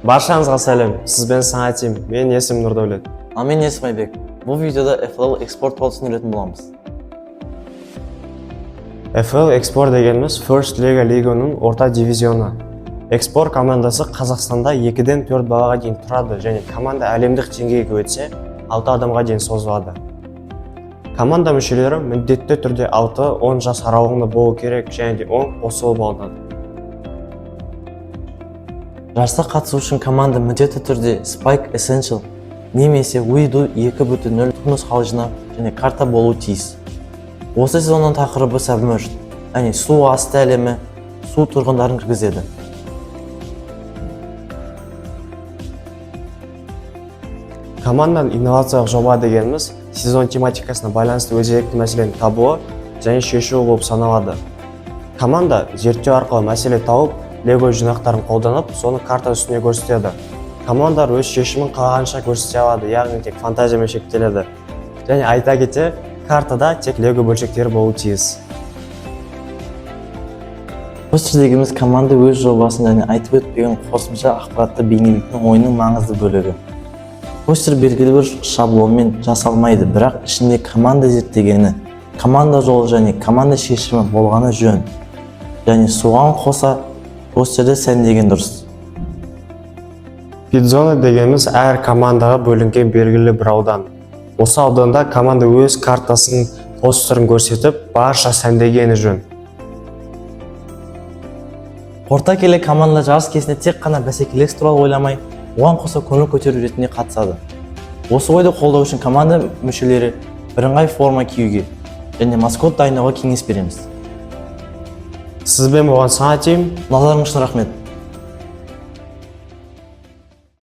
Баршаңызға сәлем, сізбен Саңатим, мен есім Нұрдәулет. Мен есім Айбек. Бұл видеода FLL Export туралы түсіндіретін боламыз. FLL Export дегеніміз First Liga лиганың орта дивизионы. Export командасы Қазақстанда 2-ден 4 балаға дейін тұрады және команда әлемдік деңгейге өтсе 6 адамға дейін созылады. Команда мүшелері міндетті түрде 6-10 жас аралығында болу керек және де 10 қосылып алынады. Жарысқа қатысу үшін команда міндетті түрде Spike Essential немесе Uidu 2.0 нұсқалы жинақ және карта болуы тиіс. Осы сезонның тақырыбы Submerged, яғни су асты әлемі, су тұрғындарын кіргізеді. Команданың инновациялық жоба дегеніміз сезон тематикасына байланысты өзекті мәселені табуы және шешуі болып саналады. Команда зерттеу арқылы мәселе тауып, лего жинақтарын қолданып, соны карта үстіне көрсетеді. Командар өз шешімін қалағанша көрсете алады, яғни тек фантазиямен шектеледі. Және айта кете, картада тек лего бөлшектері болуы тиіс. Постер дегеніміз команда өз жобасын және айтып өтпеген қосымша ақпаратты бейнелейтін ойынның маңызды бөлігі. Постер белгілі бір шаблонмен жасалмайды, бірақ ішінде команда зерттегені, команда жолы және команда шешімі болғаны жөн. Және соған қоса постерді сәндеген дұрыс. Пидзона дегеніміз әр командаға бөлінген белгілі бір аудан. Осы ауданда команда өз картасының постерін көрсетіп, барша сәндегені жөн. Қорыта келе команда жарыс кезінде тек қана бәсекелестік туралы ойламай, оған қоса көңіл көтеру ретінде қатысады. Осы ойды қолдау үшін команда мүшелері бірыңғай форма киюге және маскот дайындауға кеңес береміз. Сізбен болған Саңатим. Назарыңыз үшін рахмет.